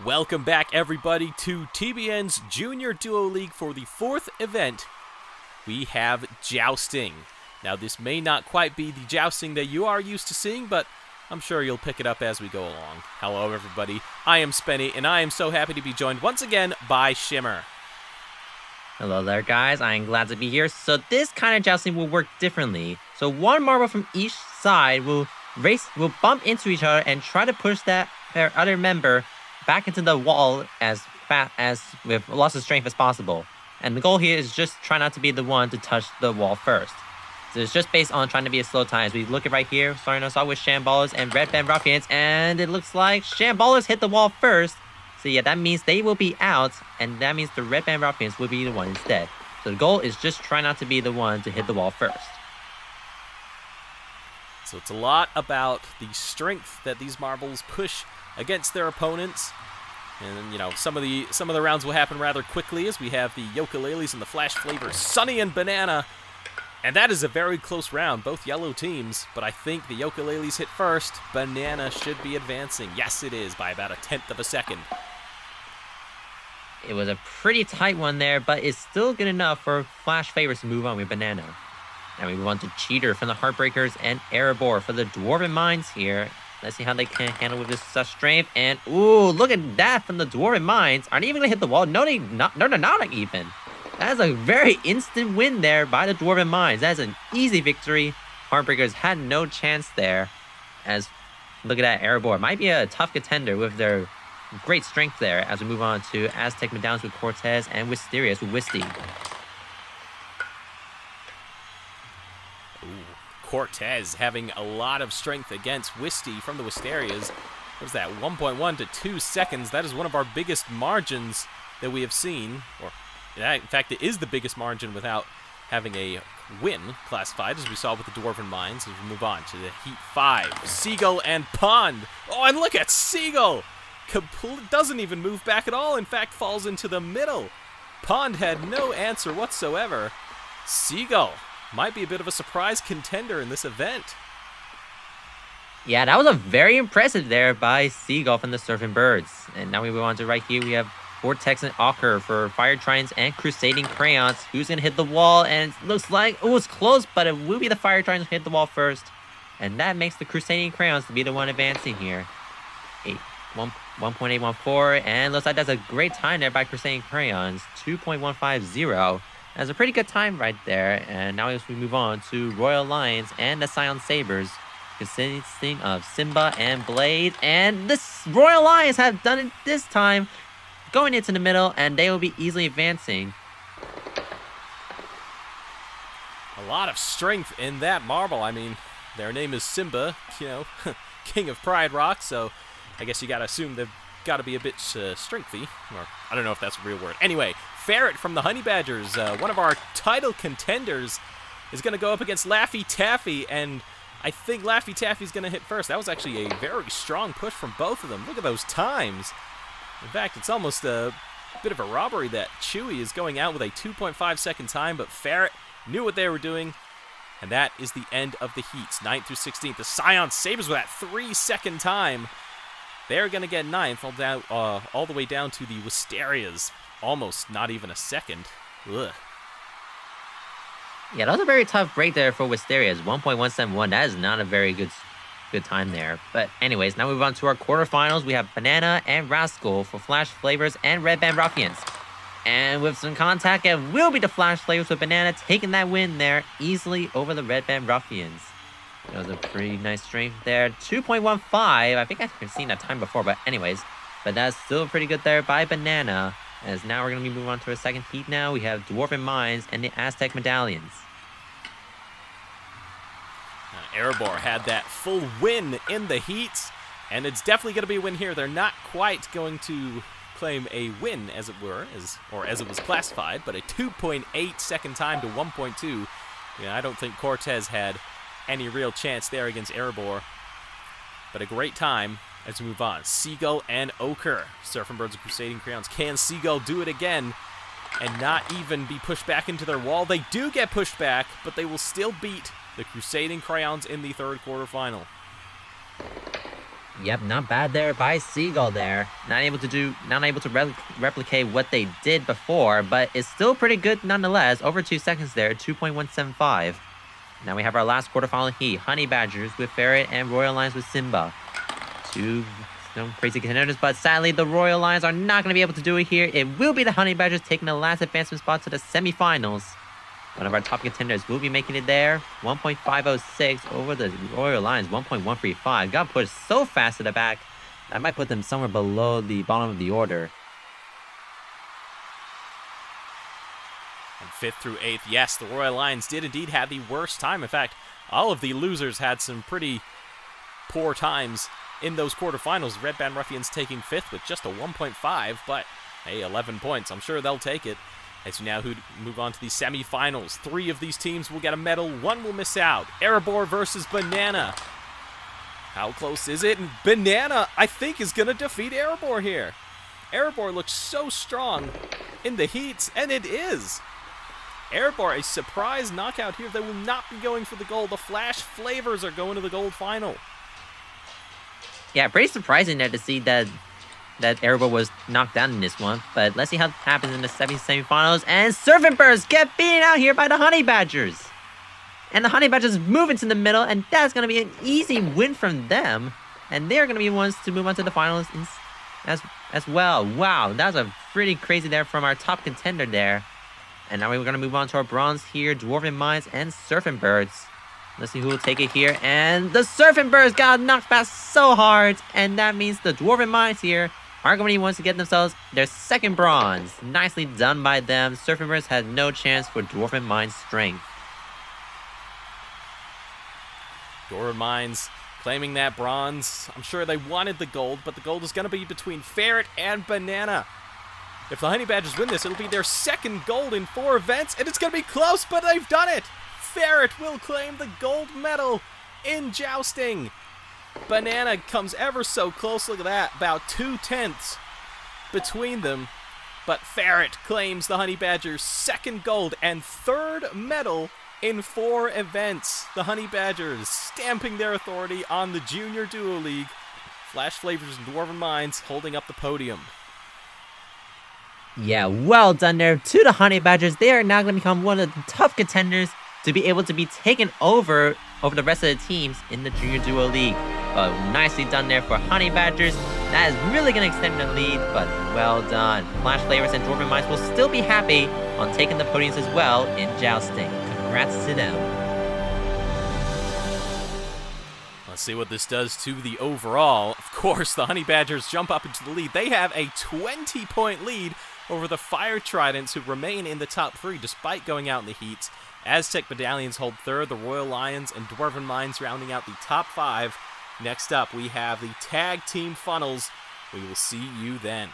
Welcome back, everybody, to TBN's Junior Duo League for the fourth event. We have Jousting. Now, this may not quite be the jousting that you are used to seeing, but I'm sure you'll pick it up as we go along. Hello, everybody. I am Spenny, and I am so happy to be joined once again by Shimmer. Hello there, guys. I am glad to be here. So this kind of jousting will work differently. So one marble from each side will bump into each other and try to push their other member back into the wall as fast as with loss of strength as possible. And the goal here is just try not to be the one to touch the wall first. So it's just based on trying to be a slow time. As we look at right here, starting us off with Shamballers and Red Band Ruffians, and it looks like Shamballers hit the wall first. So yeah, that means they will be out, and that means the Red Band Ruffians will be the one instead. So the goal is just try not to be the one to hit the wall first. So it's a lot about the strength that these marbles push against their opponents. And, you know, some of the rounds will happen rather quickly as we have the ukuleles and the flash flavors, Sunny and Banana. And that is a very close round, both yellow teams, but I think the ukuleles hit first. Banana should be advancing. Yes, it is, by about 1/10 of a second. It was a pretty tight one there, but it's still good enough for Flash Favors to move on with Banana. Now we move on to Cheater from the Heartbreakers and Erebor for the Dwarven Mines here. Let's see how they can handle with this strength. And, ooh, look at that from the Dwarven Mines. Aren't even going to hit the wall. No, they're not even. That is a very instant win there by the Dwarven Mines. That is an easy victory. Heartbreakers had no chance there. As, look at that, Erebor might be a tough contender with their great strength there. As we move on to Aztec Medallions with Cortez and Wisterias with Wisty. Cortez having a lot of strength against Wisty from the Wisterias. What is that, 1.1 to 2 seconds? That is one of our biggest margins that we have seen. Or, in fact, it is the biggest margin without having a win classified, as we saw with the Dwarven Mines. As we move on to the Heat 5. Seagull and Pond. Oh, and look at Seagull! Doesn't even move back at all. In fact, falls into the middle. Pond had no answer whatsoever. Seagull might be a bit of a surprise contender in this event. Yeah, that was a very impressive there by Seagull from the Surfing Birds. And now we move on to right here. We have Vortex and Ochre for Fire Tridents and Crusading Crayons. Who's going to hit the wall? And it looks like, oh, it's close, but it will be the Fire Tridents who hit the wall first. And that makes the Crusading Crayons to be the one advancing here. 1.814. And looks like that's a great time there by Crusading Crayons. 2.150. That's a pretty good time right there. And now as we move on to Royal Lions and the Scion Sabers, consisting of Simba and Blade. And this Royal Lions have done it this time, going into the middle, and they will be easily advancing. A lot of strength in that marble. I mean, their name is Simba, you know, King of Pride Rock, so I guess you gotta assume they've got to be a bit strengthy, or I don't know if that's a real word. Anyway, Ferret from the Honey Badgers, one of our title contenders, is going to go up against Laffy Taffy, and I think Laffy Taffy's going to hit first. That was actually a very strong push from both of them. Look at those times. In fact, it's almost a bit of a robbery that Chewy is going out with a 2.5 second time, but Ferret knew what they were doing, and that is the end of the heats. 9th through 16th. The Scion Sabers with that 3-second time. They're going to get 9th all the way down to the Wisterias. Almost not even a second. Ugh. Yeah, that was a very tough break there for Wisterias. 1.171. That is not a very good time there. But anyways, now we move on to our quarterfinals. We have Banana and Rascal for Flash Flavors and Red Band Ruffians. And with some contact, it will be the Flash Flavors with Banana taking that win there easily over the Red Band Ruffians. That was a pretty nice strength there. 2.15. I think I've seen that time before, but anyways. But that's still pretty good there by Banana. As now we're going to be moving on to a second heat now. We have Dwarven Mines and the Aztec Medallions. Erebor had that full win in the heats, and it's definitely going to be a win here. They're not quite going to claim a win, as it were, as it was classified, but a 2.8 second time to 1.2. Yeah, I don't think Cortez had any real chance there against Erebor, but a great time as we move on. Seagull and Ochre, Surfing Birds and Crusading Crayons. Can Seagull do it again and not even be pushed back into their wall? They do get pushed back, but they will still beat the Crusading Crayons in the third quarterfinal. Yep, not bad there by Seagull there. Not able to replicate what they did before, but it's still pretty good nonetheless. Over 2 seconds there, 2.175. Now we have our last quarterfinal heat. Honey Badgers with Ferret and Royal Lions with Simba. Two crazy contenders, but sadly the Royal Lions are not going to be able to do it here. It will be the Honey Badgers taking the last advancement spot to the semifinals. One of our top contenders will be making it there. 1.506 over the Royal Lions. 1.135. Got pushed so fast to the back. That might put them somewhere below the bottom of the order. And 5th through 8th, yes, the Royal Lions did indeed have the worst time. In fact, all of the losers had some pretty poor times in those quarterfinals. Red Band Ruffians taking 5th with just a 1.5, but hey, 11 points. I'm sure they'll take it. As we now move on to the semifinals. 3 of these teams will get a medal, 1 will miss out. Erebor versus Banana. How close is it? And Banana, I think, is going to defeat Erebor here. Erebor looks so strong in the heats, and it is. Erebor, a surprise knockout here. They will not be going for the gold. The Flash Flavors are going to the gold final. Yeah, pretty surprising there to see that Erebor was knocked down in this one. But let's see how it happens in the semifinals. And Surfing Birds get beaten out here by the Honey Badgers. And the Honey Badgers move into the middle, and that's going to be an easy win from them. And they're going to be the ones to move on to the finals as well. Wow, that was a pretty crazy there from our top contender there. And now we're going to move on to our bronze here. Dwarven Mines and Surfing Birds. Let's see who will take it here. And the Surfing Birds got knocked back so hard. And that means the Dwarven Mines here are going to be ones to get themselves their second bronze. Nicely done by them. Surfing Birds had no chance for Dwarven Mines' strength. Dwarven Mines claiming that bronze. I'm sure they wanted the gold, but the gold is going to be between Ferret and Banana. If the Honey Badgers win this, it'll be their second gold in 4 events, and it's going to be close, but they've done it! Ferret will claim the gold medal in Jousting. Banana comes ever so close, look at that, about 2/10 between them. But Ferret claims the Honey Badgers' second gold and 3rd medal in 4 events. The Honey Badgers stamping their authority on the Junior Duo League. Flash Flavors and Dwarven Mines holding up the podium. Yeah, well done there to the Honey Badgers. They are now going to become one of the tough contenders to be able to be taken over the rest of the teams in the Junior Duo League. Nicely done there for Honey Badgers. That is really going to extend the lead, but well done. Flash Flavors and Dwarven Mines will still be happy on taking the podiums as well in Jousting. Congrats to them. Let's see what this does to the overall. Of course, the Honey Badgers jump up into the lead. They have a 20-point lead over the Fire Tridents, who remain in the top 3 despite going out in the heats. Aztec Battalions hold 3rd, the Royal Lions and Dwarven Mines rounding out the top 5. Next up, we have the Tag Team Funnels. We will see you then.